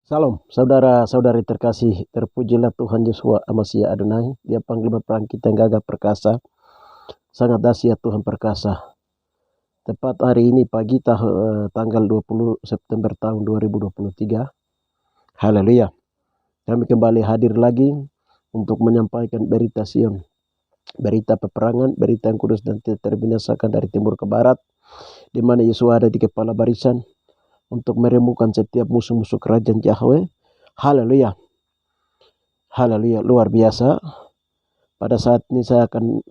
Salam, saudara-saudari terkasih, terpujilah Tuhan Yesus Amasia Adonai, Dia panglima perang kita yang gagah perkasa, sangat dahsyat Tuhan perkasa. Tepat hari ini pagi tanggal 20 September tahun 2023, haleluya. Kami kembali hadir lagi untuk menyampaikan berita Sion, berita peperangan, berita yang kudus dan tidak terbinasakan dari timur ke barat, di mana Yesus ada di kepala barisan untuk meremukkan setiap musuh-musuh kerajaan Yahweh. Haleluya. Haleluya, luar biasa. Pada saat ini saya akan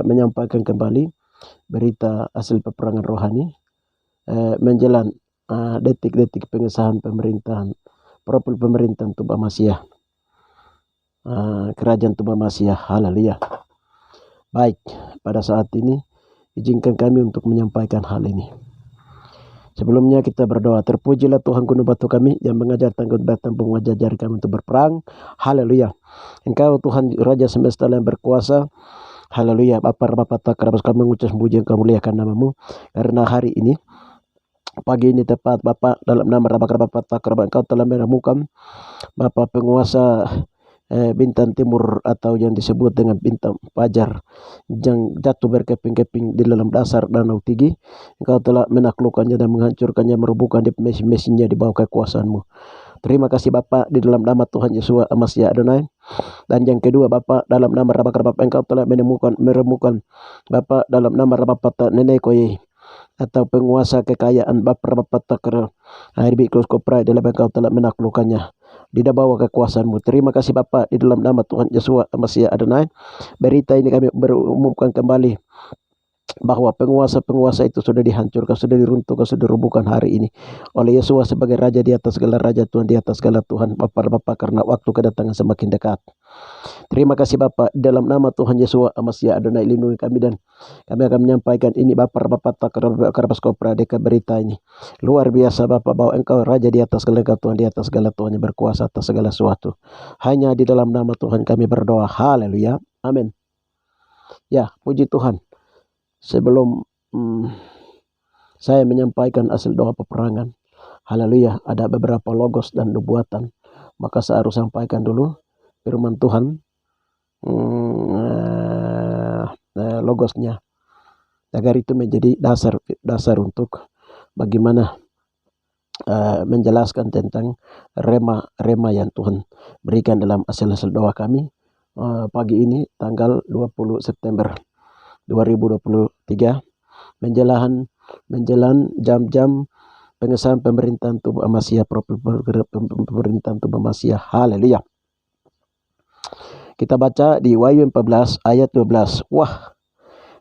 menyampaikan kembali berita hasil peperangan rohani menjelang detik-detik pengesahan pemerintahan profil pemerintahan Tuba Masiyah, kerajaan Tuba Masiyah. Haleluya. Baik, pada saat ini izinkan kami untuk menyampaikan hal ini. Sebelumnya kita berdoa. Terpujilah Tuhan gunung batu kami yang mengajar tanggung batang pengajar kami untuk berperang. Haleluya. Engkau Tuhan Raja semesta yang berkuasa. Haleluya. Bapa takrabas kami mengucap puji Engkau, muliakan namamu. Karena hari ini, pagi ini tepat Bapak, dalam nama Bapa takrabas Engkau telah menemukan Bapak penguasa bintang timur atau yang disebut dengan bintang fajar yang jatuh berkeping-keping di dalam dasar danau Tigih. Engkau telah menaklukkannya dan menghancurkannya, merobohkan di mesin-mesinnya di bawah kekuasaanmu. Terima kasih Bapak, di dalam nama Tuhan Yesus Amasia Adonai. Dan yang kedua Bapak, dalam nama Bapak Engkau telah menemukan Bapak dalam nama Bapak Nenek Koye atau penguasa kekayaan Bapak Takra Biklos Kopra, dalam Engkau telah menaklukkannya di bawah kekuasaanmu. Terima kasih Bapak, di dalam nama Tuhan Yesus Amasia Adonai. Berita ini kami berumumkan kembali bahwa penguasa-penguasa itu sudah dihancurkan, sudah diruntuhkan, sudah dirobohkan hari ini oleh Yesus sebagai Raja di atas segala Raja, Tuhan di atas segala Tuhan. Bapak, karena waktu kedatangan semakin dekat. Terima kasih Bapak, dalam nama Tuhan Yesus Amasia Adonai, lindungi kami dan kami akan menyampaikan ini Bapak Takrabas Kopra deka berita ini. Luar biasa Bapak, bahwa Engkau Raja di atas segala Tuhan, di atas segala Tuhan yang berkuasa atas segala sesuatu. Hanya di dalam nama Tuhan kami berdoa. Haleluya. Amin. Ya, puji Tuhan. Sebelum saya menyampaikan hasil doa peperangan, haleluya, ada beberapa logos dan nubuatan, maka saya harus sampaikan dulu firman Tuhan, logosnya, agar itu menjadi dasar untuk bagaimana menjelaskan tentang rema yang Tuhan berikan dalam hasil doa kami pagi ini tanggal 20 September 2023 menjelang jam-jam pengesahan pemerintahan Tuba Masiyah, pemerintahan Tuba Masiyah. Haleluya. Kita baca di Wahyu 14 ayat 12. Wah,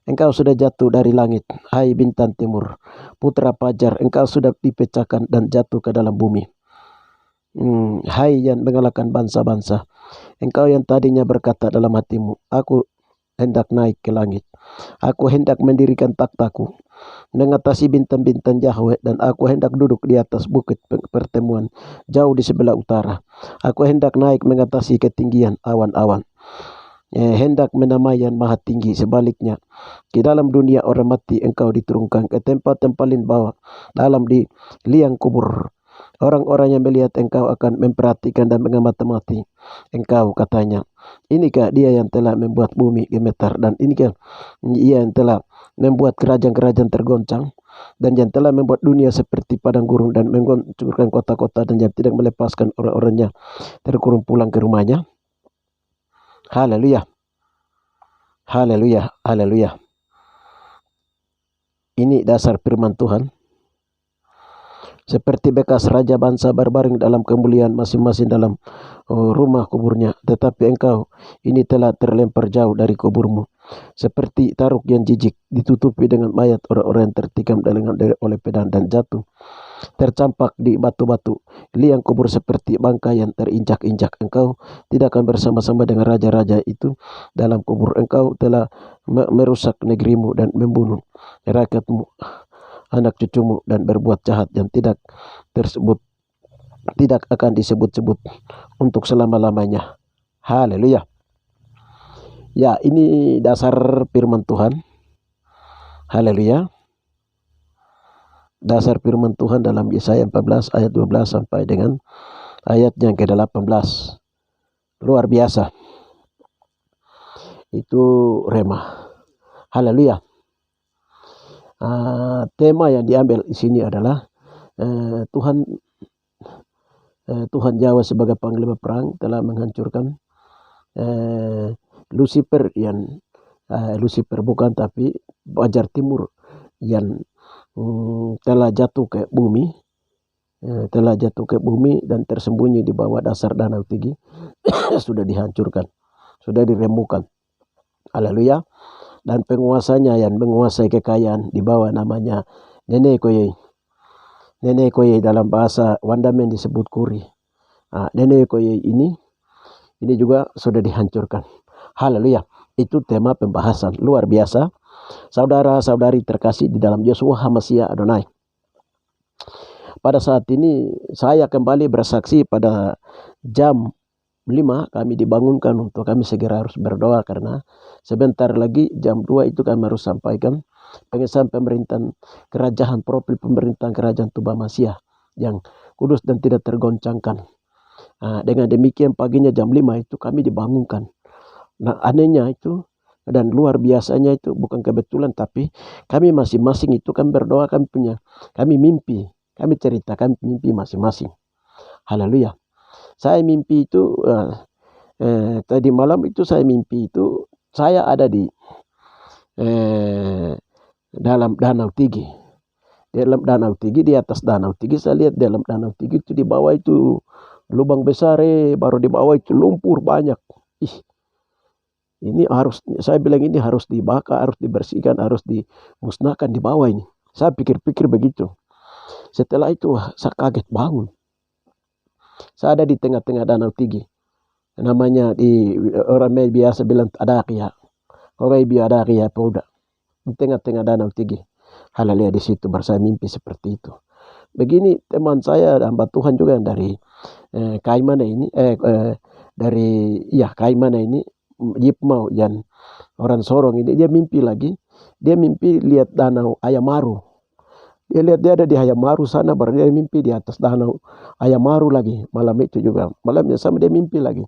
engkau sudah jatuh dari langit, hai bintang timur, putra fajar, engkau sudah dipecahkan dan jatuh ke dalam bumi. Hai yang mengalahkan bangsa-bangsa, engkau yang tadinya berkata dalam hatimu, aku hendak naik ke langit, aku hendak mendirikan takhtaku mengatasi bintang-bintang Yahweh, dan aku hendak duduk di atas bukit pertemuan jauh di sebelah utara. Aku hendak naik mengatasi ketinggian awan-awan, hendak menamai yang maha tinggi. Sebaliknya, di dalam dunia orang mati engkau diturunkan ke tempat yang paling bawah, dalam di liang kubur. Orang-orang yang melihat engkau akan memperhatikan dan mengamati engkau, katanya, inikah dia yang telah membuat bumi gemetar, dan inikah ia yang telah membuat kerajaan-kerajaan tergoncang, dan yang telah membuat dunia seperti padang gurun dan menghancurkan kota-kota, dan yang tidak melepaskan orang-orangnya terkurung pulang ke rumahnya. Haleluya. Haleluya. Haleluya. Ini dasar firman Tuhan. Seperti bekas raja bangsa berbaring dalam kemuliaan masing-masing dalam rumah kuburnya, tetapi engkau ini telah terlempar jauh dari kuburmu, seperti taruk yang jijik ditutupi dengan mayat orang-orang yang tertikam oleh pedang dan jatuh tercampak di batu-batu liang kubur, seperti bangkai yang terinjak-injak. Engkau tidak akan bersama-sama dengan raja-raja itu dalam kubur. Engkau telah merusak negerimu dan membunuh rakyatmu, anak cucumu, dan berbuat jahat yang tidak akan disebut-sebut untuk selama-lamanya. Haleluya. Ya, ini dasar firman Tuhan. Haleluya. dasar firman Tuhan dalam Yesaya 14 ayat 12 sampai dengan ayat yang ke-18. Luar biasa. Itu rema. Haleluya. Tema yang diambil di sini adalah Tuhan Jawa sebagai panglima perang telah menghancurkan Lucifer yang Lucifer bukan, tapi Fajar Timur yang telah jatuh ke bumi, dan tersembunyi di bawah dasar Danau Tigih. Sudah dihancurkan, sudah diremukan. Haleluya. Dan penguasanya yang menguasai kekayaan di bawah namanya Nene Koye. Nene Koye dalam bahasa Wandamen disebut Kuri. Nene Koye ini juga sudah dihancurkan. Haleluya. Itu tema pembahasan luar biasa. Saudara-saudari terkasih di dalam Yeshua HaMashiach Adonai. Pada saat ini saya kembali bersaksi pada jam 5 kami dibangunkan untuk kami segera harus berdoa, karena sebentar lagi jam 2 itu kami harus sampaikan pengesahan pemerintahan kerajaan, profil pemerintahan kerajaan Tuba Masya yang kudus dan tidak tergoncangkan. Dengan demikian paginya jam 5 itu kami dibangunkan. Nah, anehnya itu dan luar biasanya itu bukan kebetulan, tapi kami masing-masing itu kami berdoa, kami mimpi, kami ceritakan mimpi masing-masing. Haleluya. Saya mimpi itu tadi malam itu saya mimpi itu saya ada di dalam Danau Tigih. Dalam Danau Tigih, di atas Danau Tigih saya lihat dalam Danau Tigih itu di bawah itu lubang besar, baru di bawah itu lumpur banyak. Ini harus, saya bilang ini harus dibakar, harus dibersihkan, harus dimusnahkan di bawah ini. Saya pikir-pikir begitu. Setelah itu saya kaget bangun. Saya ada di tengah-tengah Danau Tigih. Namanya di orang biasa bilang Adakia. Orang biasa Adakia Pouda. Di tengah-tengah Danau Tigih. Haleluya, di situ bersama mimpi seperti itu. Begini teman saya hamba Tuhan juga yang dari Kaimana ini Kaimana ini Yipmau yang orang Sorong ini, dia mimpi lagi. Dia mimpi lihat Danau Ayamaru. Dia lihat dia ada di Hayamaru sana, baru dia mimpi di atas Danau Ayamaru lagi. Malam itu juga, malamnya sama dia mimpi lagi.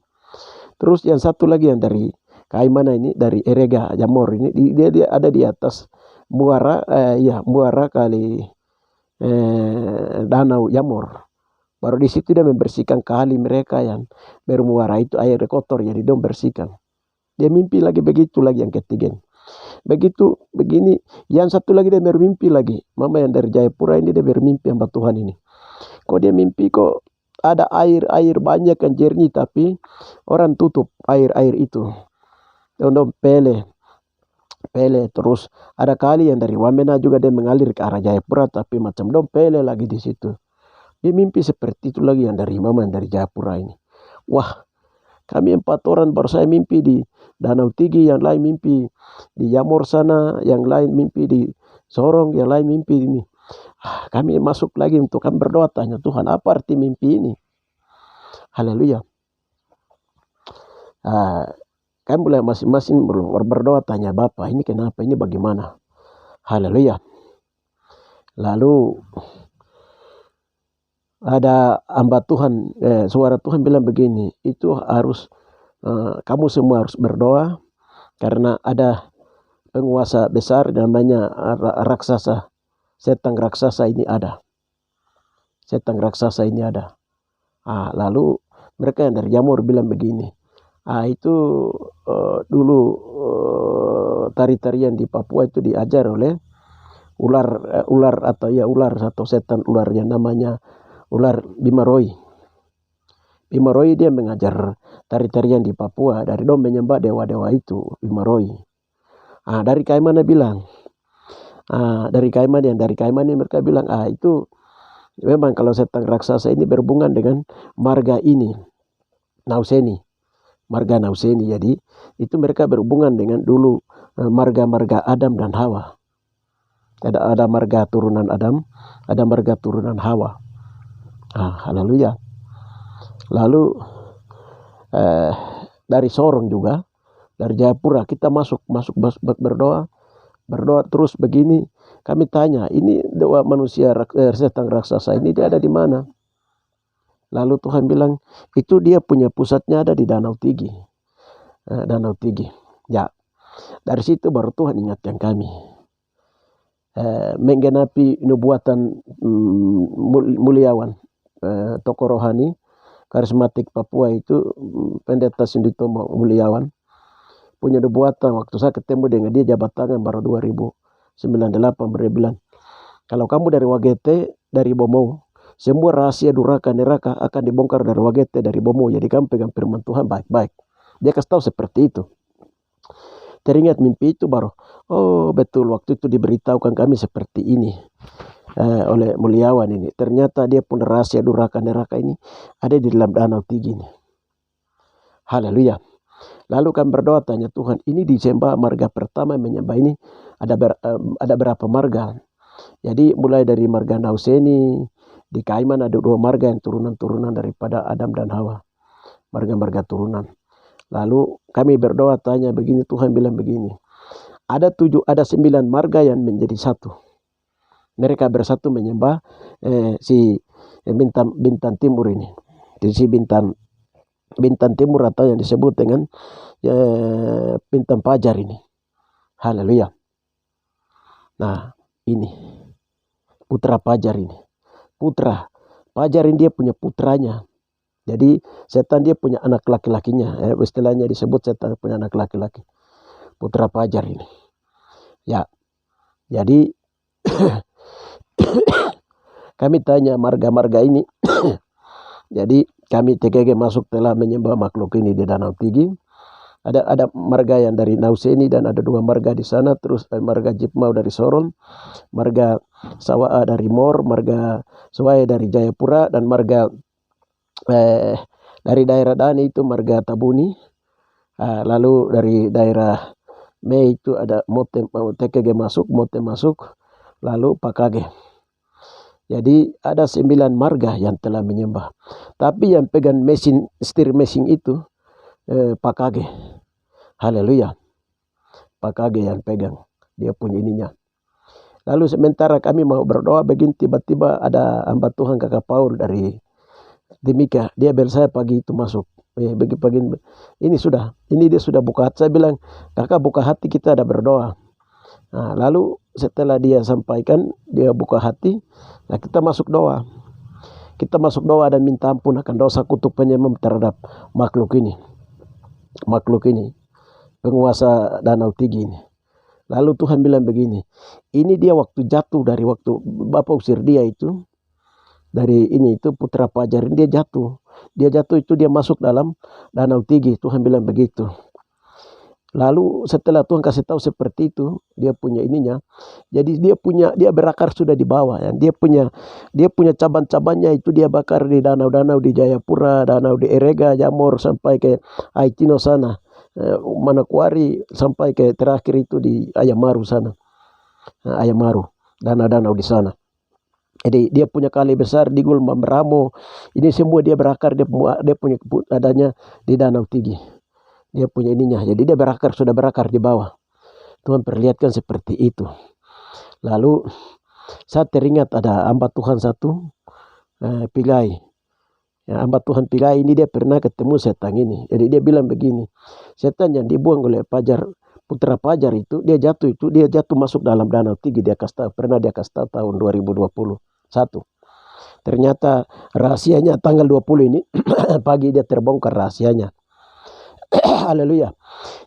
Terus yang satu lagi yang dari Kaimana ini, dari Erega Jamor ini, dia ada di atas muara kali Danau Jamor. Baru di situ dia membersihkan kali mereka yang bermuara itu, air kotor jadi dia bersihkan. Dia mimpi lagi begitu lagi yang ketiga. Begitu begini, yang satu lagi dia bermimpi lagi. Mama yang dari Jayapura ini dia bermimpi hamba Tuhan ini. Kok dia mimpi kok ada air banyak yang jernih, tapi orang tutup air itu. Untuk pele terus ada kali yang dari Wamena juga dia mengalir ke arah Jayapura, tapi macam dom pele lagi di situ. Dia mimpi seperti itu lagi yang dari mama yang dari Jayapura ini. Wah, kami 4 orang baru saya mimpi di Danau Tigih, yang lain mimpi di Jamor sana, yang lain mimpi di Sorong, yang lain mimpi ini. Kami masuk lagi untuk kami berdoa, tanya Tuhan apa arti mimpi ini. Haleluya. Kami mulai masing-masing berdoa, tanya Bapak ini kenapa, ini bagaimana. Haleluya. Lalu ada hamba Tuhan, suara Tuhan bilang begini, itu harus kamu semua harus berdoa, karena ada penguasa besar namanya raksasa, setan raksasa ini ada. Setan raksasa ini ada. Lalu mereka yang dari Jamor bilang begini, itu dulu tari-tarian di Papua itu diajar oleh ular atau setan ular yang namanya ular Bimaroi. Bimaroi dia mengajar tari-tarian di Papua, dari dom menyembah dewa-dewa itu Bimaroi. Dari Kaimana bilang, dari Kaimana ini mereka bilang, itu memang kalau setan raksasa ini berhubungan dengan marga ini, marga Nauseni. Jadi itu mereka berhubungan dengan dulu marga-marga Adam dan Hawa. Ada marga turunan Adam, ada marga turunan Hawa. Haleluya. Lalu dari Sorong juga, dari Jayapura kita masuk berdoa terus begini. Kami tanya, ini doa manusia setan raksasa ini dia ada di mana? Lalu Tuhan bilang, itu dia punya pusatnya ada di Danau Tigi. Danau Tigi. Ya, dari situ baru Tuhan ingatkan kami. Menggenapi nubuatan Muliawan, tokoh rohani karismatik Papua itu, Pendeta Sinditomo Muliawan, punya nubuatan waktu saya ketemu dengan dia jabat tangan baru 2098 berbulan. Kalau kamu dari Wagete, dari Bomo, semua rahasia duraka neraka akan dibongkar dari Wagete, dari Bomo. Jadi kamu pegang firman Tuhan baik-baik. Dia kasih tahu seperti itu. Teringat mimpi itu baru, oh betul waktu itu diberitahukan kami seperti ini oleh Muliawan ini. Ternyata dia pun rahasia duraka neraka ini ada di dalam Danau Tigi ini. Haleluya. Lalu kami berdoa tanya Tuhan, ini disembah marga pertama menyembah ini ada berapa marga? Jadi mulai dari marga Nauseni, di Kaiman ada 2 marga yang turunan-turunan daripada Adam dan Hawa. Marga-marga turunan. Lalu kami berdoa tanya begini, Tuhan bilang begini. Ada 9 marga yang menjadi satu. Mereka bersatu menyembah si bintang timur ini. Si bintang timur atau yang disebut dengan bintang fajar ini. Haleluya. Nah, ini putra fajar ini. Putra fajar ini dia punya putranya. Jadi setan dia punya anak laki-lakinya. Istilahnya disebut setan punya anak laki-laki. Putra fajar ini. Ya. Jadi kami tanya marga-marga ini. Jadi kami TKG masuk telah menyembah makhluk ini di Danau Tigi. Ada marga yang dari Nauseni dan ada 2 marga di sana. Terus marga Jipmau dari Sorong, marga Sawaa dari Mor, marga Sawai dari Jayapura, dan marga dari daerah Dani itu marga Tabuni. Lalu dari daerah Mei itu ada Mote TKG masuk, Mote masuk, lalu Pakage. Jadi ada 9 marga yang telah menyembah. Tapi yang pegang mesin, setir mesin itu Pakage. Haleluya. Pakage yang pegang. Dia punya ininya. Lalu sementara kami mau berdoa begini, tiba-tiba ada hamba Tuhan Kakak Paul dari Timika. Dia bel saya pagi itu masuk. Pagi ini sudah. Ini dia sudah buka hati. Saya bilang, kakak buka hati, kita ada berdoa. Nah, lalu setelah dia sampaikan, dia buka hati. Nah, kita masuk doa. Kita masuk doa dan minta ampun akan dosa kutuk penyembah terhadap makhluk ini. Makhluk ini. Penguasa Danau Tigi ini. Lalu Tuhan bilang begini. Ini dia waktu jatuh dari waktu Bapak usir dia itu. Dari ini itu putra fajar dia jatuh. Dia jatuh itu dia masuk dalam Danau Tigi. Tuhan bilang begitu. Lalu setelah Tuhan kasih tahu seperti itu, dia punya ininya. Jadi dia berakar sudah di bawah ya. Dia punya cabang-cabangnya itu dia bakar di danau-danau di Jayapura, danau di Erega, Jamor sampai ke Aitino sana. Manokwari sampai ke terakhir itu di Ayamaru sana. Ayamaru, danau-danau di sana. Jadi dia punya kali besar di Gulma Meramo. Ini semua dia berakar, dia punya adanya di Danau Tigi. Dia punya ininya. Jadi dia berakar, sudah berakar di bawah. Tuhan perlihatkan seperti itu. Lalu saya teringat ada hamba Tuhan satu, Pigai. Ya, hamba Tuhan Pigai ini dia pernah ketemu setan ini. Jadi dia bilang begini, setan yang dibuang oleh putra fajar itu, dia jatuh masuk dalam Danau Tigi. Pernah dia kasih tahu tahun 2021. Ternyata rahasianya tanggal 20 ini pagi dia terbongkar rahasianya. Haleluya.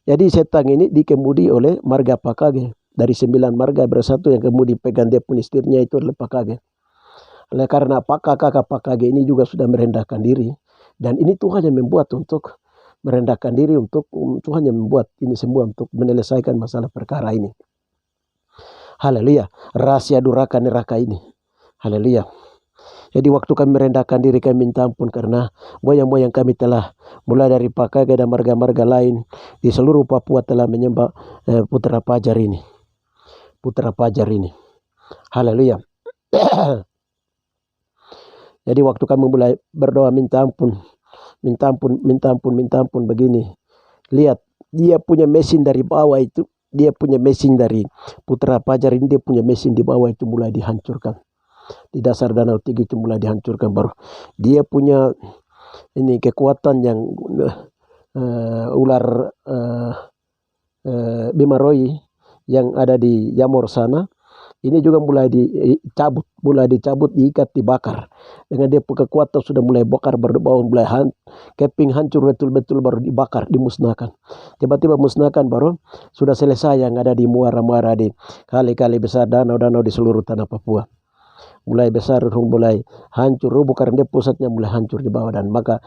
Jadi setan ini dikemudi oleh marga Pakage. Dari 9 marga bersatu yang kemudi pegang dia pun istrinya itu adalah Pakage. Oleh karena kakak Pakage ini juga sudah merendahkan diri. Dan ini Tuhan yang membuat untuk merendahkan diri, untuk Tuhan yang membuat ini semua untuk menyelesaikan masalah perkara ini. Haleluya. Rahasia duraka neraka ini. Haleluya. Jadi waktu kami merendahkan diri, kami minta ampun karena moyang-moyang kami telah mulai dari Pakage dan marga-marga lain di seluruh Papua telah menyembah putra fajar ini. Putra fajar ini. Haleluya. Jadi waktu kami mulai berdoa minta ampun begini. Lihat, dia punya mesin dari bawah itu. dia punya mesin dari Putra Fajar ini, dia punya mesin di bawah itu mulai dihancurkan. Di dasar Danau Tiga itu mulai dihancurkan. Baru dia punya ini kekuatan yang ular Bimaroi yang ada di Yamor sana, ini juga mulai dicabut, diikat, dibakar. Dengan dia kekuatan sudah mulai bakar, baru mulai keping hancur betul-betul, baru dibakar, dimusnahkan. Tiba-tiba musnahkan, baru sudah selesai yang ada di muara-muara, di kali-kali besar, danau-danau di seluruh tanah Papua. Mulai besar, mulai hancur, rubuh karena dia pusatnya mulai hancur di bawah. Dan maka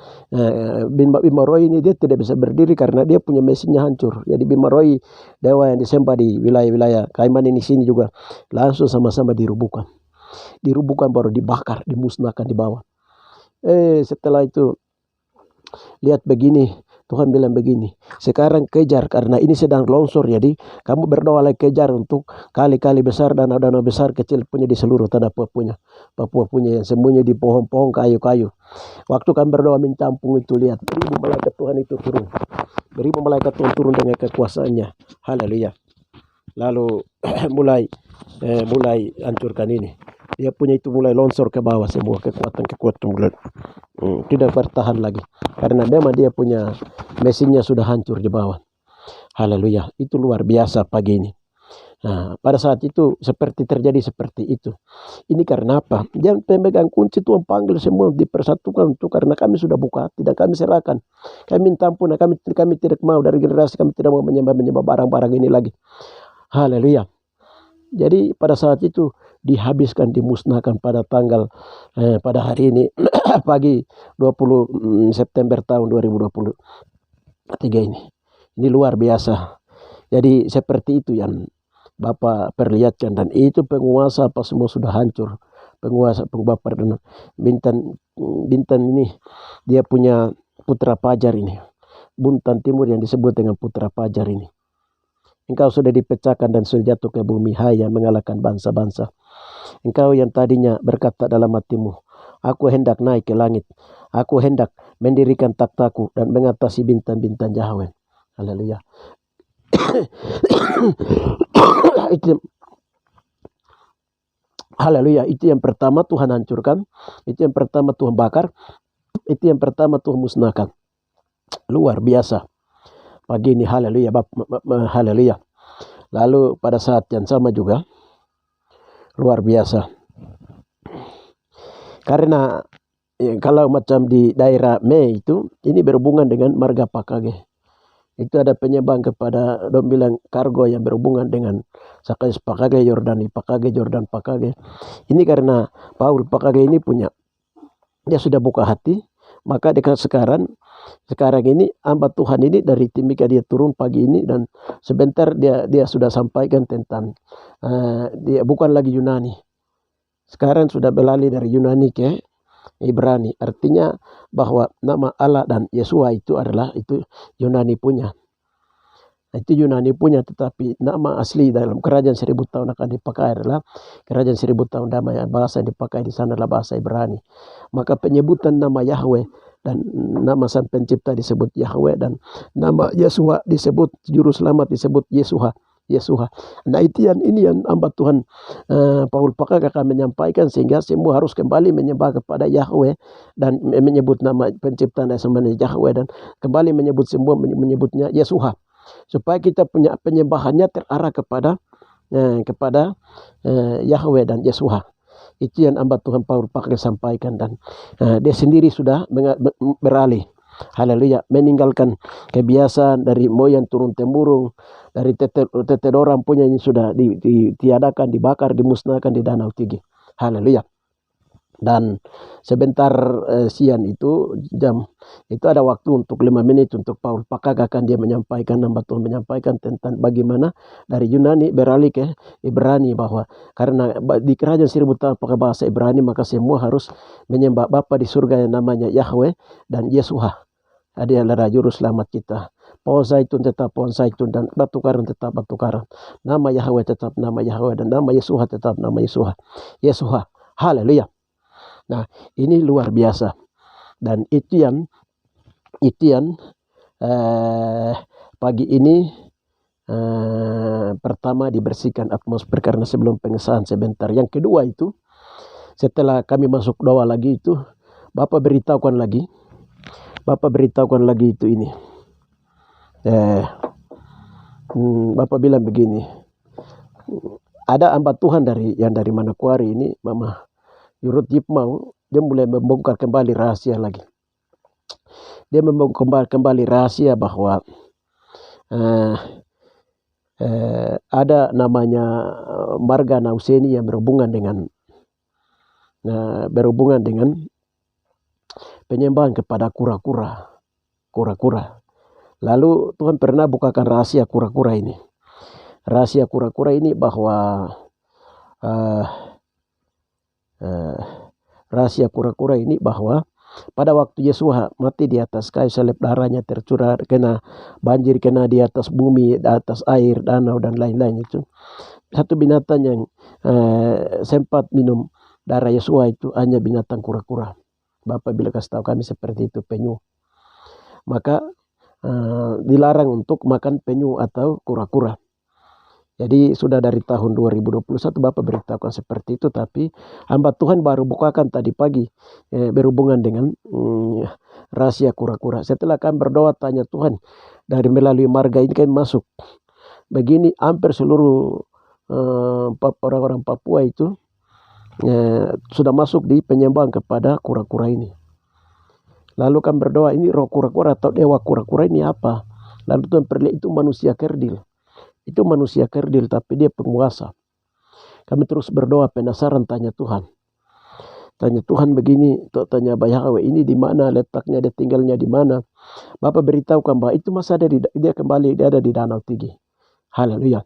Bimaroi ini dia tidak bisa berdiri karena dia punya mesinnya hancur. Jadi Bimaroi, dewa yang disembah di wilayah-wilayah Kaiman ini sini juga langsung sama-sama dirubuhkan baru dibakar, dimusnahkan di bawah. Setelah itu lihat begini, Tuhan bilang begini, sekarang kejar karena ini sedang longsor, jadi kamu berdoa lagi, kejar untuk kali-kali besar, danau-danau besar kecil punya di seluruh tanah Papua punya yang sembunyi di pohon-pohon, kayu-kayu. Waktu kami berdoa minta ampun itu, lihat beribu malaikat Tuhan itu turun, beribu malaikat Tuhan turun dengan kekuasaannya. Haleluya. Lalu mulai hancurkan ini. Dia punya itu mulai longsor ke bawah, semua kekuatan mulai tidak bertahan lagi karena memang dia punya mesinnya sudah hancur di bawah. Haleluya. Itu luar biasa pagi ini. Nah, pada saat itu terjadi seperti itu. Ini karena apa? Dia pemegang kunci, Tuhan panggil semua dipersatukan untuk, karena kami sudah buka hati dan kami serahkan. Kami minta ampun, kami tidak mau dari generasi, kami tidak mau menyembah barang-barang ini lagi. Haleluya. Jadi pada saat itu dihabiskan, dimusnahkan pada pada hari ini pagi 20 September tahun 2023 ini. Ini luar biasa. Jadi seperti itu yang Bapak perlihatkan, dan itu penguasa apa semua sudah hancur. Penguasa Bapak dan Bintan ini dia punya Putra Fajar ini. Buntan Timur yang disebut dengan Putra Fajar ini. Engkau sudah dipecahkan dan sudah jatuh ke bumi, hai yang mengalahkan bangsa-bangsa. Engkau yang tadinya berkata dalam hatimu, aku hendak naik ke langit, aku hendak mendirikan takhtaku dan mengatasi bintang-bintang Yahweh. Haleluya. Haleluya. Itu yang pertama Tuhan hancurkan, itu yang pertama Tuhan bakar, itu yang pertama Tuhan musnahkan. Luar biasa pagi ini. Haleluya. Haleluya. Lalu pada saat yang sama juga luar biasa, karena kalau macam di daerah Me itu, ini berhubungan dengan marga Pakage. Itu ada penyembah kepada, dong bilang kargo yang berhubungan dengan Sakais Pakage, Yordani Pakage, Jordan Pakage. Ini karena Paul Pakage ini punya, dia sudah buka hati, maka sekarang ini hamba Tuhan ini dari Timika dia turun pagi ini, dan sebentar dia sudah sampaikan tentang dia bukan lagi Yunani. Sekarang sudah beralih dari Yunani ke Ibrani. Artinya bahwa nama Allah dan Yesua itu adalah itu Yunani punya. Itu Yunani punya, tetapi nama asli dalam kerajaan 1000 tahun akan dipakai adalah kerajaan 1000 tahun damai. Bahasa yang dipakai di sana adalah bahasa Ibrani. Maka penyebutan nama Yahweh dan nama Sang Pencipta disebut Yahweh, dan nama Yesua disebut Juru Selamat disebut Yesua. Nah itu ini yang hamba Tuhan Paul Pakage akan menyampaikan, sehingga semua harus kembali menyembah kepada Yahweh dan menyebut nama Pencipta dan sebenarnya Yahweh, dan kembali menyebutnya Yesua, supaya kita punya penyembahannya terarah kepada Yahweh dan Yesua. Itu yang hamba Tuhan Paul Pakage sampaikan, dan dia sendiri sudah beralih. Haleluya. Meninggalkan kebiasaan dari moyang turun temurung, dari tete orang punya, ini sudah ditiadakan, dibakar, dimusnahkan di Danau Tiga. Haleluya. Dan sebentar siang itu ada waktu untuk 5 menit untuk Paul Pakage akan dia menyampaikan, hamba Tuhan menyampaikan tentang bagaimana dari Yunani beralih ke Ibrani, bahwa karena di kerajaan 1000 tahun pakai bahasa Ibrani, maka semua harus menyembah Bapa di surga yang namanya Yahweh dan Yesua. Dia adalah juru selamat kita. Pohon zaitun tetap pohon zaitun, dan batu karang tetap batu karang. Nama Yahweh tetap nama Yahweh, dan nama Yesua tetap nama Yesua. Haleluya. Nah, ini luar biasa. Dan itu yang pagi ini pertama dibersihkan atmosfer karena sebelum pengesahan sebentar. Yang kedua itu setelah kami masuk doa lagi itu Bapak beritahukan lagi itu ini. Bapak bilang begini, ada hamba Tuhan dari Manokwari ini, Mama Yurut Yipmau, dia mulai membongkar kembali rahasia lagi. Dia membongkar kembali rahasia bahwa ada namanya marga Nauseni yang berhubungan dengan penyembahan kepada kura-kura. Lalu Tuhan pernah bukakan rahasia kura-kura ini. Rahasia kura-kura ini bahwa pada waktu Yesua mati di atas kayu salib, darahnya tercurah, kena banjir, kena di atas bumi, di atas air, danau dan lain-lain itu. Satu binatang yang sempat minum darah Yesua itu hanya binatang kura-kura. Bapak bila kasih tahu kami seperti itu, penyu. Maka dilarang untuk makan penyu atau kura-kura. Jadi sudah dari tahun 2021 Bapak beritahukan seperti itu, tapi hamba Tuhan baru bukakan tadi pagi berhubungan dengan rahasia kura-kura. Setelah kami berdoa tanya Tuhan, dari melalui marga ini kan masuk begini, hampir seluruh orang-orang Papua itu sudah masuk di penyembahan kepada kura-kura ini. Lalu kami berdoa, ini roh kura-kura atau dewa kura-kura ini apa? Lalu Tuhan perlihat itu manusia kerdil. Itu manusia kerdil tapi dia penguasa. Kami terus berdoa penasaran, tanya Tuhan. Tanya Tuhan begini, tanya Yahweh, ini di mana letaknya, dia tinggalnya di mana? Bapak beritahukan bahwa itu masa dia ada di Danau Tigi. Haleluya.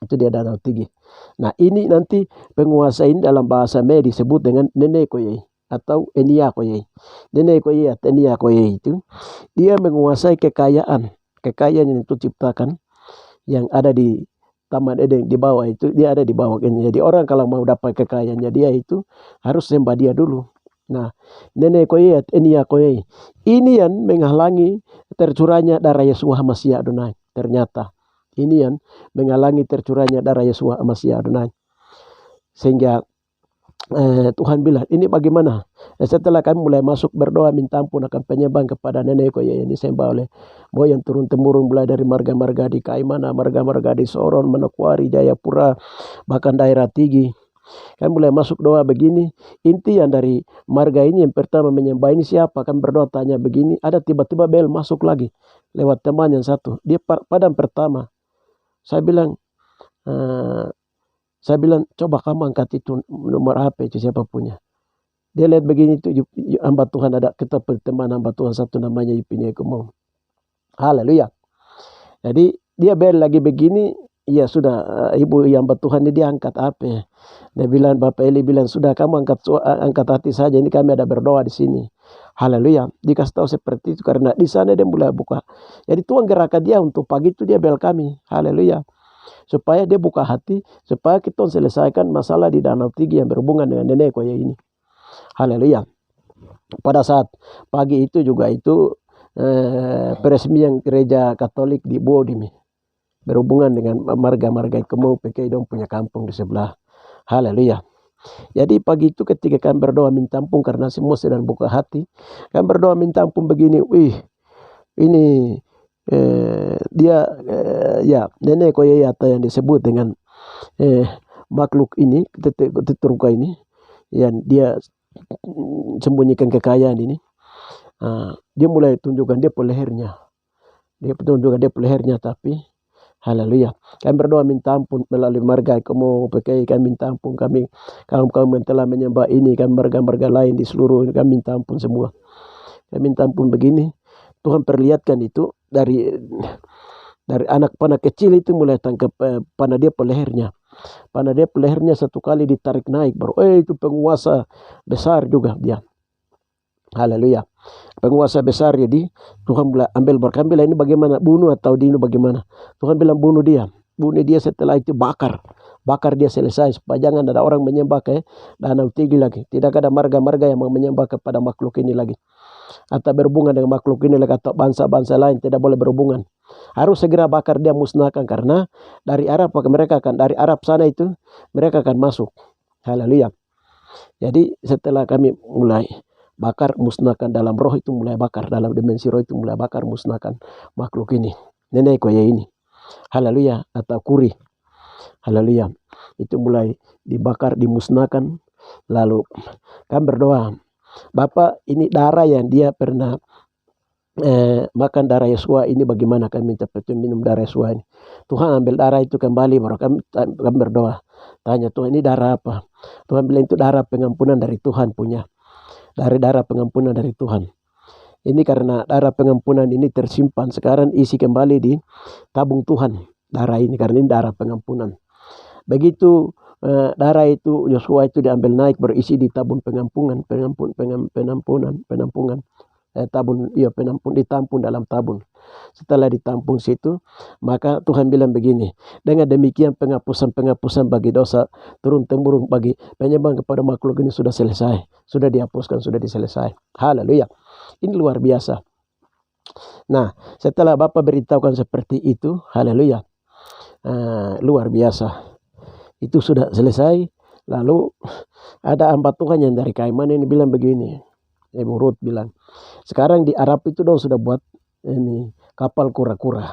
Itu dia Danau Tigi. Nah, ini nanti penguasa ini dalam bahasa Medi disebut dengan Nene Koye atau Enia Koye. Nene Koye atau Enia Koye itu dia menguasai kekayaan yang itu ciptakan yang ada di Taman Eden di bawah itu, dia ada di bawah ini. Jadi orang kalau mau dapat kekayaannya dia itu harus sembah dia dulu. Nah, Nene Koye atau Enia Koye ini yang menghalangi tercurahnya darah Yesua Masih Adonai. Ternyata ini yang menghalangi tercurahnya darah Yesua Masih Adonai. Sehingga Tuhan bilang, ini bagaimana? Setelah kami mulai masuk berdoa minta ampun akan penyembahan kepada Nenek Koye yang disembah oleh moyang turun-temurun, mulai dari marga-marga di Kaimana, marga-marga di Soron, Manokwari, Jayapura, bahkan daerah Tigi. Kami mulai masuk doa begini, inti yang dari marga ini yang pertama menyembah ini siapa? Kami berdoa tanya begini, ada tiba-tiba bel masuk lagi lewat teman yang satu. Dia padam pertama. Saya bilang, coba kamu angkat itu nomor HP itu siapa punya. Dia lihat begini itu hamba Tuhan, ada kita teman hamba Tuhan satu namanya Yupini Ekomo. Haleluya. Jadi dia bel lagi begini, ya sudah, ibu hamba Tuhan ini dia angkat HP. Dia bilang, Bapak Eli bilang, sudah kamu angkat hati saja, ini kami ada berdoa di sini. Haleluya. Dikasih tahu seperti itu karena di sana dia mulai buka. Jadi Tuhan gerakan dia untuk pagi itu dia bel kami. Haleluya. Supaya dia buka hati, supaya kita selesaikan masalah di Danau Tigi yang berhubungan dengan Nenek Koye ini. Haleluya. Pada saat pagi itu juga itu peresmian gereja Katolik di Bodimi berhubungan dengan marga-marga Kemau PK dong punya kampung di sebelah. Haleluya. Jadi pagi itu ketika kami berdoa minta ampun karena semua sedang buka hati, kami berdoa minta ampun begini, ini dia ya Nenek Koye atau yang disebut dengan makhluk ini, teteruka ini yang dia sembunyikan kekayaan ini, dia mulai tunjukkan dia lehernya. Tapi haleluya. Kami berdoa minta ampun melalui marga kamu pakai, kami minta ampun kami kaum yang telah menyembah ini, kami marga-marga lain di seluruh, kami minta ampun semua. Kami minta ampun begini. Tuhan perlihatkan itu dari anak panah kecil itu mulai tangkap panah dia lehernya. Panah dia lehernya satu kali ditarik naik baru itu penguasa besar juga dia. Haleluya. Penguasa besar, jadi Tuhan bilang ambil berkambil ini bagaimana, bunuh atau dino bagaimana. Tuhan bilang bunuh dia setelah itu bakar dia selesai supaya jangan ada orang menyembah ke Danau Tigi lagi. Tidak ada marga-marga yang mau menyembah kepada makhluk ini lagi. atau berhubungan dengan makhluk ini atau bangsa-bangsa lain, tidak boleh berhubungan. Harus segera bakar, dia musnahkan, karena dari Arab dari Arab sana itu mereka akan masuk. Haleluya. Jadi setelah kami mulai bakar, musnahkan dalam roh itu, mulai bakar dalam dimensi roh itu, mulai bakar, musnahkan makhluk ini, nenek koya ini. Haleluya. Atau kuri. Haleluya. Itu mulai dibakar, dimusnahkan. Lalu kami berdoa, Bapak, ini darah yang dia pernah makan darah Yesua ini, bagaimana kami minta petunjuk minum darah Yesua ini. Tuhan ambil darah itu kembali, baru kami berdoa. Tanya Tuhan, ini darah apa? Tuhan bilang itu darah pengampunan dari Tuhan punya. Dari darah pengampunan dari Tuhan. Ini karena darah pengampunan ini tersimpan, sekarang isi kembali di tabung Tuhan. Darah ini karena ini darah pengampunan. Begitu darah itu Yosua itu diambil naik, berisi di tabung penampungan. Ditampung dalam tabung. Setelah ditampung situ, maka Tuhan bilang begini, dengan demikian penghapusan bagi dosa turun temurun bagi penyembah kepada makhluk ini sudah selesai, sudah dihapuskan, sudah diselesai. Haleluya. Ini luar biasa. Nah, setelah Bapak beritahukan seperti itu, haleluya, luar biasa, itu sudah selesai. Lalu ada hamba Tuhan yang dari Kaiman ini bilang begini, Ibu Ruth bilang, sekarang di Arab itu dong sudah buat ini kapal kura-kura,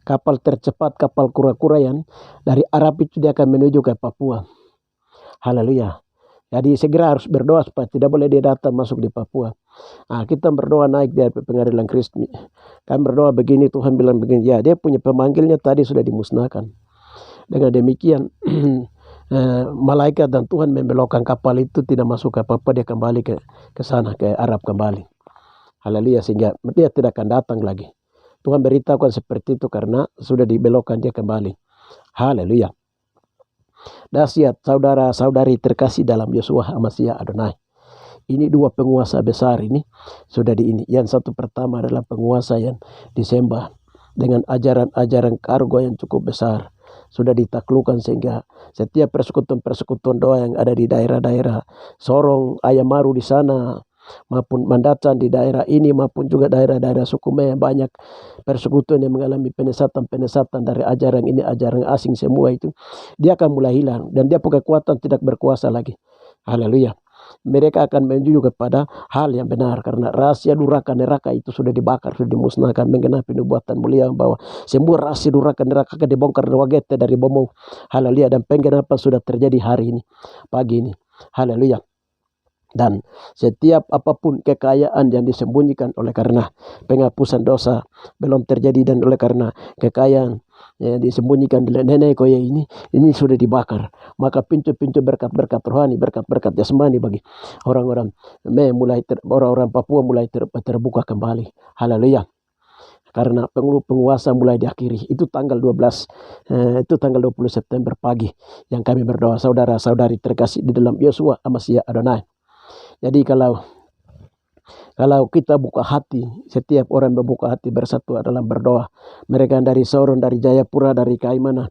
kapal tercepat, kapal kura-kura yang dari Arab itu dia akan menuju ke Papua. Haleluya. Jadi segera harus berdoa supaya tidak boleh dia datang masuk di Papua. Nah, kita berdoa naik dari pengadilan Kristi. Kami berdoa begini, Tuhan bilang begini, ya dia punya pemanggilnya tadi sudah dimusnahkan. Dengan demikian malaikat dan Tuhan membelokkan kapal itu tidak masuk ke Papua, dia kembali ke sana, ke Arab kembali. Haleluya, sehingga dia tidak akan datang lagi. Tuhan beritahukan seperti itu karena sudah dibelokkan, dia kembali. Haleluya. Dahsyat saudara-saudari terkasih dalam Yeshua HaMashiach Adonai. Ini dua penguasa besar ini sudah ini. Yang satu pertama adalah penguasa yang disembah dengan ajaran-ajaran kargo yang cukup besar. Sudah ditaklukkan sehingga setiap persekutuan doa yang ada di daerah-daerah Sorong, Ayamaru di sana, maupun Mandacan di daerah ini, maupun juga daerah-daerah suku Maya, banyak persekutuan yang mengalami penyesatan dari ajaran ini, ajaran asing semua itu, dia akan mulai hilang dan dia punya kekuatan tidak berkuasa lagi. Haleluya. Mereka akan menuju kepada hal yang benar karena rahasia durhaka neraka itu sudah dibakar, sudah dimusnahkan, menggenapi nubuatan mulia bahwa semua rahasia durhaka neraka akan dibongkar wagete dari bomo. Haleluya. Dan penggenapan sudah terjadi hari ini, pagi ini. Haleluya. Dan setiap apapun kekayaan yang disembunyikan oleh karena penghapusan dosa belum terjadi, dan oleh karena kekayaan yang disembunyikan oleh nenek koya ini sudah dibakar, maka pintu-pintu berkat-berkat rohani, berkat-berkat jasmani bagi orang-orang orang-orang Papua mulai terbuka kembali. Haleluya. Karena penguasa mulai diakhiri. Itu tanggal 12, itu tanggal 20 September pagi yang kami berdoa, saudara-saudari terkasih di dalam Yeshua HaMashiach Adonai. Jadi kalau kita buka hati, setiap orang membuka hati bersatu dalam berdoa. Mereka dari Sorong, dari Jayapura, dari Kaimana,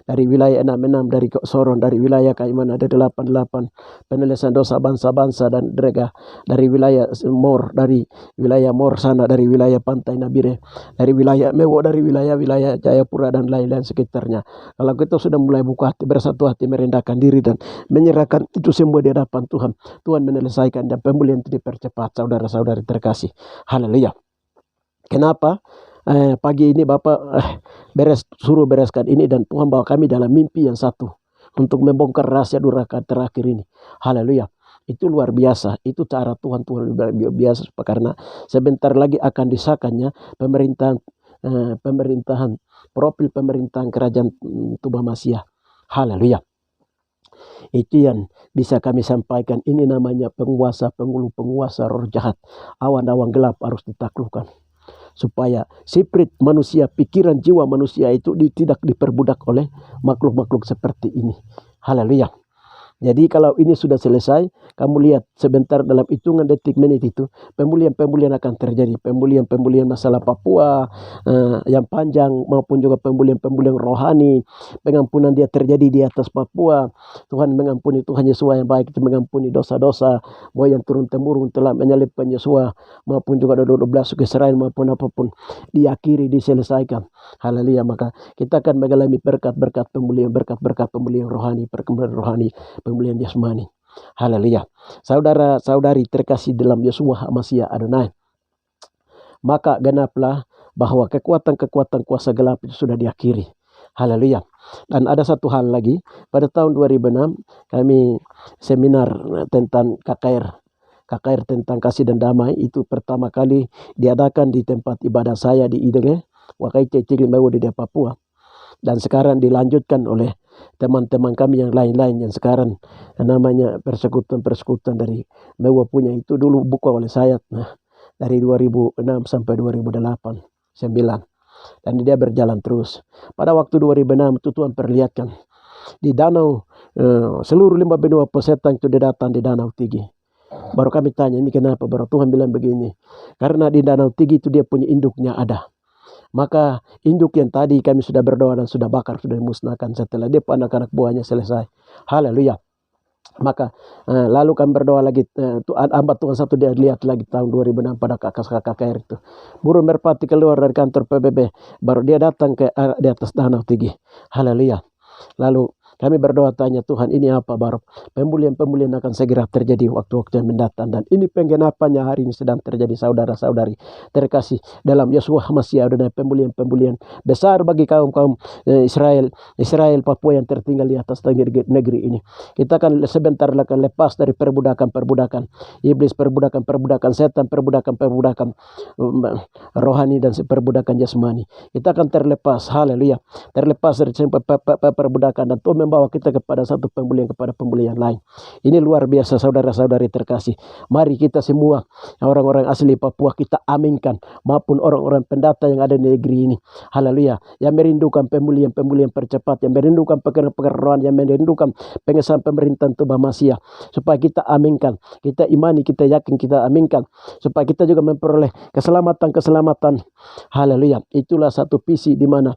dari wilayah 66, dari Sorong, dari wilayah Kaimana, ada 88 penyelesaian dosa bangsa-bangsa, dan mereka dari wilayah Mor, dari wilayah Mor sana, dari wilayah Pantai Nabire, dari wilayah Mewo, dari wilayah Jayapura dan lain-lain sekitarnya. Kalau kita sudah mulai buka hati, bersatu hati, merendahkan diri dan menyerahkan itu semua di hadapan Tuhan, Tuhan menyelesaikan dan pemulihan itu dipercepat, saudara-saudari terkasih. Haleluya. Kenapa? Pagi ini Bapak suruh bereskan ini, dan Tuhan bawa kami dalam mimpi yang satu untuk membongkar rahasia durhaka terakhir ini. Haleluya. Itu luar biasa. Itu cara Tuhan luar biasa, karena sebentar lagi akan disahkannya pemerintahan profil pemerintahan kerajaan Tuba Masya. Haleluya. Itu yang bisa kami sampaikan. Ini namanya penguasa, penguasa roh jahat. Awan-awan gelap harus ditaklukkan. Supaya spirit manusia, pikiran jiwa manusia itu tidak diperbudak oleh makhluk-makhluk seperti ini. Haleluya. Jadi kalau ini sudah selesai, kamu lihat sebentar dalam hitungan detik menit itu, pemulihan-pemulihan akan terjadi. Pemulihan-pemulihan masalah Papua yang panjang maupun juga pemulihan-pemulihan rohani. Pengampunan dia terjadi di atas Papua. Tuhan mengampuni, Tuhan Yesus yang baik itu mengampuni dosa-dosa moyang turun-temurun telah menyalibkan Yesus maupun juga 12 suku Israel maupun apapun diakhiri, diselesaikan. Haleluya. Maka kita akan mengalami berkat-berkat pemulihan rohani, perkembangan rohani, pemulihan jasmani. Haleluya. Saudara-saudari terkasih dalam Yeshua Mashiach Adonai, maka genaplah bahwa kekuatan-kekuatan kuasa gelap itu sudah diakhiri. Haleluya. Dan ada satu hal lagi, pada tahun 2006 kami seminar tentang KKR tentang kasih dan damai, itu pertama kali diadakan di tempat ibadah saya di Idege, Wakai Cicil Mewu di Papua. Dan sekarang dilanjutkan oleh teman-teman kami yang lain-lain yang sekarang namanya persekutuan dari Mewa punya, itu dulu buka oleh saya dari 2006 sampai 2008 9, dan dia berjalan terus. Pada waktu 2006 itu Tuhan perlihatkan di danau seluruh limbah benua pesetan itu dia datang di Danau Tigi. Baru kami tanya, ini kenapa? Baru Tuhan bilang begini, karena di Danau Tigi itu dia punya induknya ada. Maka induk yang tadi kami sudah berdoa dan sudah bakar, sudah dimusnahkan setelah dia anak-anak buahnya selesai. Haleluya. Maka lalu kami berdoa lagi, hamba Tuhan satu dia lihat lagi tahun 2006 pada KKR itu. Burung merpati keluar dari kantor PBB, baru dia datang ke di atas Danau Tigi. Haleluya. Lalu kami berdoa tanya, Tuhan ini apa? Baru pemulihan-pemulihan akan segera terjadi waktu-waktu yang mendatang. Dan ini penggenapannya hari ini sedang terjadi, saudara-saudari terkasih dalam Yeshua Mashiach Adonai. Pemulihan-pemulihan besar bagi kaum-kaum Israel Papua yang tertinggal di atas negeri ini. Kita akan sebentar akan lepas dari perbudakan iblis, perbudakan setan, perbudakan rohani dan perbudakan jasmani. Kita akan terlepas, haleluya, terlepas dari perbudakan, dan Tuhan membawa kita kepada satu pemulihan lain. Ini luar biasa, saudara-saudari terkasih. Mari kita semua orang-orang asli Papua kita aminkan, maupun orang-orang pendata yang ada di negeri ini, haleluya, yang merindukan pemulihan percepat, yang merindukan pekerjaan, yang merindukan pengesahan pemerintahan Tuhan Mashiach, supaya kita aminkan, kita imani, kita yakin, kita aminkan, supaya kita juga memperoleh keselamatan. Haleluya. Itulah satu visi di mana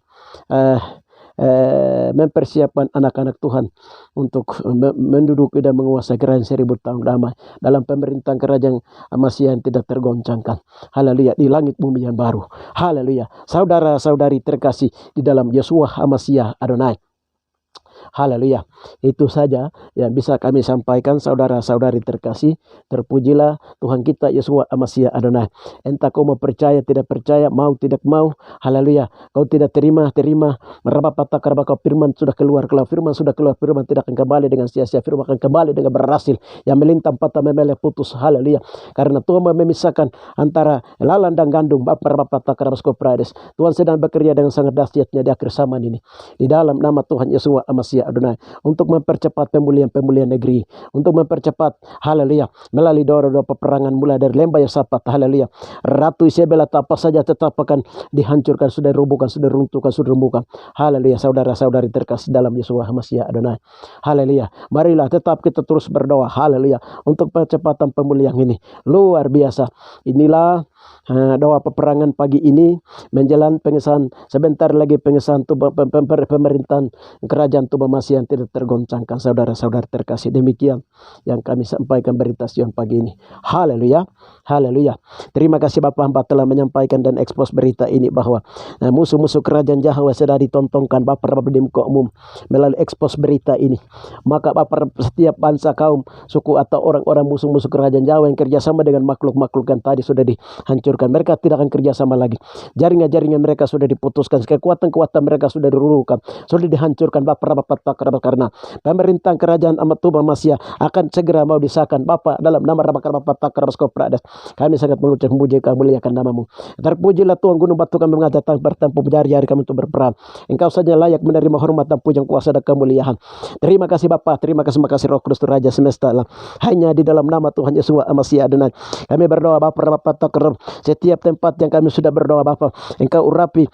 mempersiapkan anak-anak Tuhan untuk menduduki dan menguasai kerajaan 1000 tahun damai dalam pemerintahan kerajaan Mashiach yang tidak tergoncangkan. Haleluya. Di langit bumi yang baru. Haleluya. Saudara-saudari terkasih di dalam Yeshua Mashiach Adonai. Haleluya. Itu saja yang bisa kami sampaikan, saudara-saudari terkasih. Terpujilah Tuhan kita Yeshua Mashiach Adonai. Entah kau mau percaya, tidak percaya, mau, tidak mau, haleluya. Kau tidak terima, merabapata karena kau firman sudah keluar. Kalau firman sudah keluar, firman tidak akan kembali dengan sia-sia. Firman akan kembali dengan berhasil. Yang melintang patah memeleh putus, haleluya. Karena Tuhan memisahkan antara lalang dan gandum. Merabapata karena kau prades. Tuhan sedang bekerja dengan sangat dahsyatnya di akhir zaman ini. Di dalam nama Tuhan Yeshua Mashiach Adonai, untuk mempercepat pemulihan negeri, untuk mempercepat, haleluya, melalui doa-doa peperangan mulai dari lembah Yosafat, haleluya. Ratu Isabel atau apa saja tetap akan dihancurkan, sudah runtuhkan, haleluya. Saudara-saudari terkasih dalam Yeshua Mashiach Adonai, haleluya. Marilah tetap kita terus berdoa, haleluya, untuk percepatan pemulihan ini. Luar biasa. Inilah doa peperangan pagi ini menjelang pengesahan, sebentar lagi pengesahan pemerintahan kerajaan Tuhan Mashiach yang tidak tergoncangkan, saudara-saudara terkasih. Demikian yang kami sampaikan berita Sion pagi ini. Haleluya, haleluya. Terima kasih Bapak, hamba telah menyampaikan dan ekspos berita ini bahwa musuh-musuh kerajaan Yahweh sudah ditontonkan Bapak di muka umum melalui ekspos berita ini. Maka Bapak, setiap bangsa, kaum, suku atau orang-orang musuh-musuh kerajaan Yahweh yang kerjasama dengan makhluk-makhluk yang tadi sudah dihancurkan, mereka tidak akan kerjasama lagi. Jaringan-jaringan mereka sudah diputuskan, kekuatan-kekuatan mereka sudah diruntuhkan, sudah dihancurkan Bapak, karena pemerintahan kerajaan amat Tuhan Mashiach akan segera mau disahkan Bapak dalam nama Bapak Prades. Kami sangat mengucap puji kemuliaan namamu. Terpujilah Tuhan gunung batu kami datang bertempur berjari-jari kami untuk berperan. Engkau saja layak menerima hormat dan pujian kuasa dan kemuliaan. Terima kasih Bapak, terima kasih Roh Kudus Raja semesta alam. Hanya di dalam nama Tuhan Yeshua Mashiach Adonai kami berdoa Bapak, setiap tempat yang kami sudah berdoa Bapak, Engkau urapi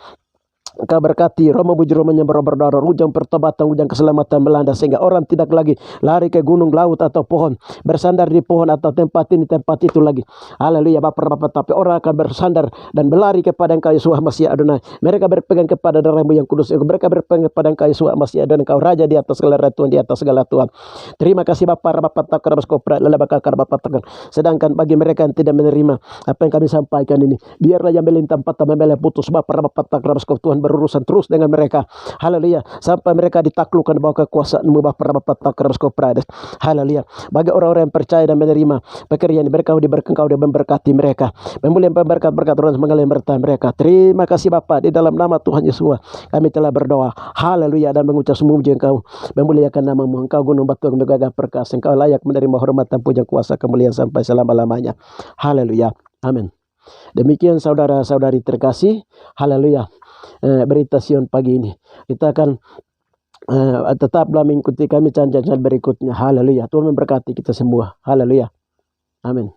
Engkau berkati Romo bujur Romanya berdarah, ujang pertobatan, ujang keselamatan melanda sehingga orang tidak lagi lari ke gunung, laut atau pohon, bersandar di pohon atau tempat ini tempat itu lagi. Haleluya Bapak, tapi orang akan bersandar dan berlari kepada Engkau Yesus Masih Adonai. Mereka berpegang kepada darah-Mu yang kudus. Mereka berpegang kepada Engkau Yesus Masih Adonai. Engkau Raja di atas segala Tuhan, di atas segala Tuhan. Terima kasih Bapak takar baskopra lalabaka Bapak takar. Sedangkan bagi mereka yang tidak menerima apa yang kami sampaikan ini, biarlah yang melintang patah membelai putus Bapak takar baskop Tuhan berurusan terus dengan mereka. Haleluya. Sampai mereka ditaklukkan bahwa kekuasaan-Mu Bapak takar baskop prades. Haleluya. Bagi orang-orang yang percaya dan menerima pekerjaan mereka, Engkau memberkati mereka. Memuliakan berkat-berkat orang mengalir bertah mereka. Terima kasih Bapak, di dalam nama Tuhan Yesus kami telah berdoa. Haleluya, dan mengucap semua puji Engkau. Memuliakan nama-Mu. Engkau gunung batu yang megagah perkasa. Engkau layak menerima hormatan, puja, kuasa, kemuliaan sampai selama-lamanya. Haleluya. Amin. Demikian saudara-saudari terkasih. Haleluya. Berita Sion pagi ini. Kita akan tetaplah mengikuti kami channel berikutnya. Haleluya. Tuhan memberkati kita semua. Haleluya. Amin.